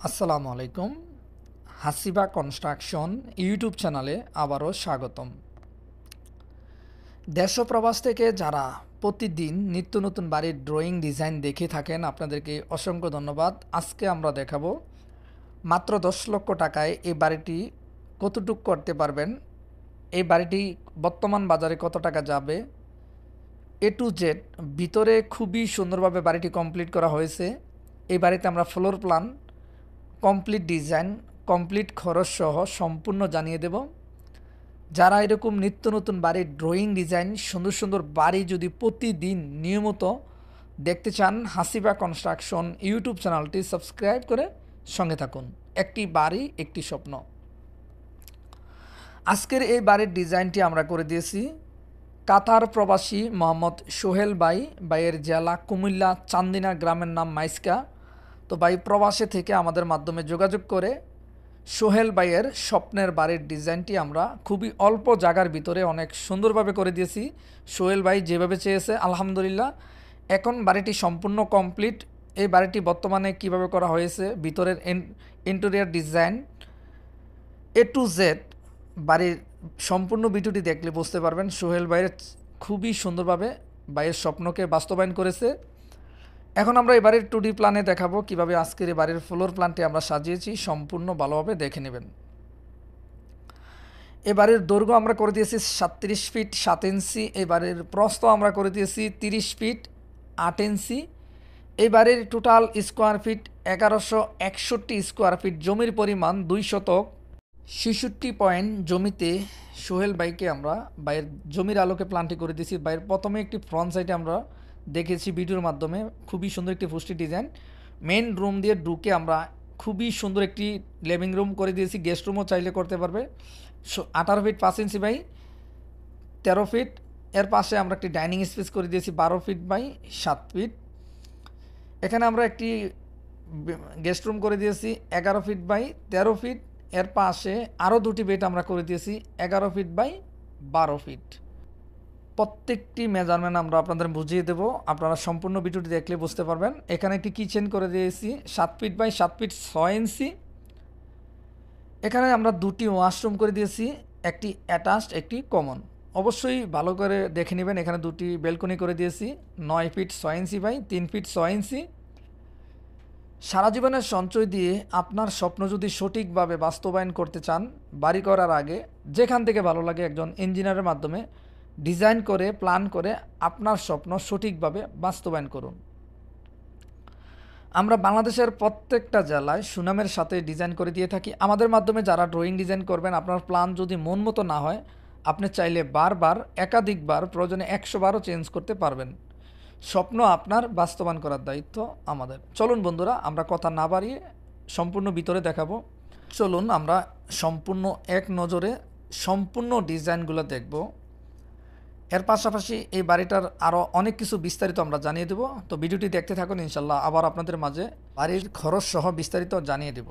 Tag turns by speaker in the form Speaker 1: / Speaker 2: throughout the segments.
Speaker 1: আসসালামু আলাইকুম। হাসিবা construction YouTube চ্যানেলে আবারও স্বাগতম। দেশ ও প্রবাস থেকে যারা প্রতিদিন নিত্য নতুন বাড়ির ড্রয়িং ডিজাইন দেখে থাকেন, আপনাদেরকে অসংখ্য ধন্যবাদ। আজকে আমরা দেখাবো মাত্র 10 লক্ষ টাকায় এই বাড়িটি কতটুকু করতে পারবেন, এই বাড়িটি বর্তমান বাজারে কত টাকা যাবে, টু জেড। ভিতরে খুবই সুন্দরভাবে বাড়িটি কমপ্লিট করা হয়েছে। এই বাড়িতে আমরা floor plan, complete design, complete খরচ সহ সম্পূর্ণ জানিয়ে দেব। যারা এরকম নিত্য নতুন বাড়ির ড্রয়িং ডিজাইন, সুন্দর সুন্দর বাড়ি যদি প্রতিদিন নিয়মিত দেখতে চান, হাসিবা কনস্ট্রাকশন ইউটিউব চ্যানেলটি সাবস্ক্রাইব করে সঙ্গে থাকুন। একটি বাড়ি একটি স্বপ্ন। আজকের এই বাড়ির ডিজাইনটি আমরা করে দিয়েছি কাতার প্রবাসী মোহাম্মদ সোহেল বাইয়ের জেলা কুমিল্লা, চান্দিনা, গ্রামের নাম মাইস্কা। তো ভাই প্রবাসে থেকে আমাদের মাধ্যমে যোগাযোগ করে সোহেল ভাইয়ের স্বপ্নের বাড়ির ডিজাইনটি আমরা খুবই অল্প জায়গার ভিতরে অনেক সুন্দরভাবে করে দিয়েছি। সোহেল ভাই যেভাবে চেয়েছে, আলহামদুলিল্লাহ এখন বাড়িটি সম্পূর্ণ কমপ্লিট। এই বাড়িটি বর্তমানে কিভাবে করা হয়েছে, ভিতরের ইন্টেরিয়র ডিজাইন টু জেড, বাড়ির সম্পূর্ণ ভিডিওটি দেখলে বুঝতে পারবেন সোহেল ভাইয়ের খুবই সুন্দরভাবে ভাইয়ের স্বপ্নকে বাস্তবায়ন করেছে। এখন আমরা এই বাড়ির 2D প্ল্যানে দেখাবো কিভাবে আজকের এই বাড়ির ফ্লোর প্ল্যানটি আমরা সাজিয়েছি, সম্পূর্ণ ভালোভাবে দেখে নেবেন। এ বাড়ির দৈর্ঘ্য আমরা করে দিয়েছি 37 ফিট 7 ইঞ্চি। এই বাড়ির প্রস্থ আমরা করে দিয়েছি 30 ফিট 8 ইঞ্চি। এই বাড়ির total square feet 1161 square feet. জমির পরিমাণ 2 শতক 66 পয়েন্ট জমিতে সোহেল বাইকে আমরা বাইরের জমির আলোকে প্ল্যানটি করে দিয়েছি। বাইরের প্রথমে একটি ফ্রন্ট সাইডে আমরা দেখেছি ভিডিওর মাধ্যমে, খুবই সুন্দর একটি ফুস্টি ডিজাইন। মেন রুম দিয়ে ঢুকে আমরা খুবই সুন্দর একটি লিভিং রুম করে দিয়েছি, গেস্ট রুমও চাইলে করতে পারবে। 18 ফিট 5 ইঞ্চি বাই 13 ফিট। এর পাশে আমরা একটি ডাইনিং স্পেস করে দিয়েছি 12 ফিট বাই 7 ফিট। এখানে আমরা একটি গেস্ট রুম করে দিয়েছি 11 ফিট বাই 13 ফিট। এর পাশে আরও দুটি বেড আমরা করে দিয়েছি 11 ফিট বাই 12 ফিট। প্রত্যেকটি মেজারমেন্ট আমরা আপনাদের বুঝিয়ে দেবো, আপনারা সম্পূর্ণ ভিডিওটি দেখলে বুঝতে পারবেন। এখানে একটি কিচেন করে দিয়েছি 7 ফিট বাই 7 ফিট 6 ইঞ্চি। এখানে আমরা দুটি ওয়াশরুম করে দিয়েছি, একটি অ্যাটাচড একটি কমন। অবশ্যই ভালো করে দেখে নেবেন, এখানে দুটি ব্যালকনি করে দিয়েছি 9 ফিট 6 ইঞ্চি বাই 3 ফিট 6 ইঞ্চি। সারা জীবনের সঞ্চয় দিয়ে আপনার স্বপ্ন যদি সঠিকভাবে বাস্তবায়ন করতে চান, বাড়ি করার আগে যেখান থেকে ভালো লাগে একজন ইঞ্জিনিয়ারের মাধ্যমে ডিজাইন করে প্ল্যান করে আপনার স্বপ্ন সঠিকভাবে বাস্তবায়ন করুন। আমরা বাংলাদেশের প্রত্যেকটা জেলায় সুনামের সাথে ডিজাইন করে দিয়ে থাকি। আমাদের মাধ্যমে যারা ড্রয়িং ডিজাইন করবেন, আপনার প্ল্যান যদি মন মতো না হয়, আপনি চাইলে বারবার একাধিকবার প্রয়োজনে 100 বারও চেঞ্জ করতে পারবেন। স্বপ্ন আপনার, বাস্তবায়ন করার দায়িত্ব আমাদের। চলুন বন্ধুরা, আমরা কথা না বাড়িয়ে সম্পূর্ণ ভিতরে দেখাবো। চলুন আমরা সম্পূর্ণ এক নজরে সম্পূর্ণ ডিজাইনগুলো দেখব। এর পাশাপাশি এই বাড়িটার আরও অনেক কিছু বিস্তারিত আমরা জানিয়ে দেব। তো ভিডিওটি দেখতে থাকুন, ইনশাল্লাহ আবার আপনাদের মাঝে বাড়ির খরচ সহ বিস্তারিত জানিয়ে দেব।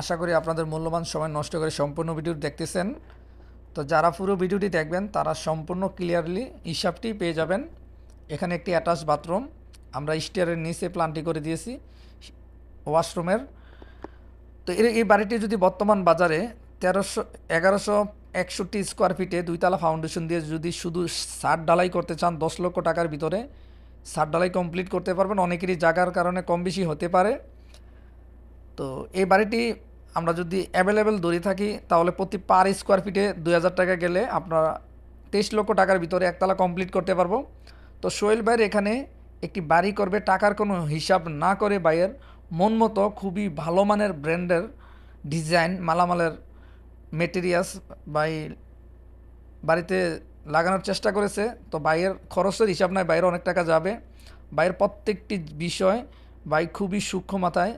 Speaker 1: আশা করি আপনাদের মূল্যবান সময় নষ্ট করে সম্পূর্ণ ভিডিওটি দেখতেছেন। তো যারা পুরো ভিডিওটি দেখবেন তারা সম্পূর্ণ ক্লিয়ারলি হিসাবটি পেয়ে যাবেন। এখানে একটি অ্যাটাচ বাথরুম, আমরা স্টেয়ারের নিচে প্ল্যানটি করে দিয়েছি ওয়াশরুমের। তো এই বাড়িটি যদি বর্তমান বাজারে 1161 স্কোয়ার ফিটে 2 তলা ফাউন্ডেশন দিয়ে যদি শুধু ছাদ ঢালাই করতে চান 10 লক্ষ টাকার ভিতরে ছাদ ঢালাই কমপ্লিট করতে পারবেন। অনেকেরই জায়গার কারণে কম বেশি হতে পারে। তো এই বাড়িটি আমরা যদি অ্যাভেলেবেল ধরে থাকি তাহলে প্রতি পার স্কোয়ার ফিটে 2000 টাকা গেলে আপনারা 23 লক্ষ টাকার ভিতরে একতলা কমপ্লিট করতে পারবো। তো সোহেল ভাইয়ের এখানে একটি বাড়ি করবে টাকার কোনো হিসাব না করে ভাইয়ের মন মতো খুবই ভালো মানের ব্র্যান্ডের ডিজাইন মালামালের মেটেরিয়ালস ভাই বাড়িতে লাগানোর চেষ্টা করেছে। তো ভাইয়ের খরচের হিসাব নয়, বাইরে অনেক টাকা যাবে। ভাইয়ের প্রত্যেকটি বিষয় ভাই খুবই সূক্ষ্ম মাথায়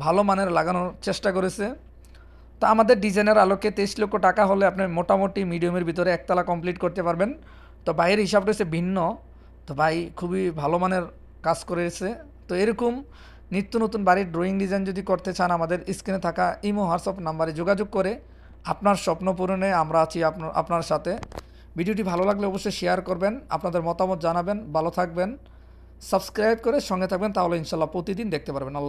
Speaker 1: ভালো মানের লাগানোর চেষ্টা করেছে। তো আমাদের ডিজাইনের আলোকে 23 লক্ষ টাকা হলে আপনি মোটামুটি মিডিয়ামের ভিতরে একতলা কমপ্লিট করতে পারবেন। তো ভাইয়ের হিসাব রয়েছে ভিন্ন। তো ভাই খুবই ভালো মানের কাজ করেছে। তো এরকম নিত্য নতুন বাড়ির ড্রয়িং ডিজাইন যদি করতে চান আমাদের স্ক্রিনে থাকা ইমো হোয়াটসঅ্যাপ নাম্বারে যোগাযোগ করে আপনার স্বপ্ন পূরণে আমরা আছি আপনার সাথে। ভিডিওটি ভালো লাগলে অবশ্যই শেয়ার করবেন, আপনাদের মতামত জানাবেন। ভালো থাকবেন, সাবস্ক্রাইব করে সঙ্গে থাকবেন, তাহলে ইনশাল্লাহ প্রতিদিন দেখতে পারবেন। আল্লাহ।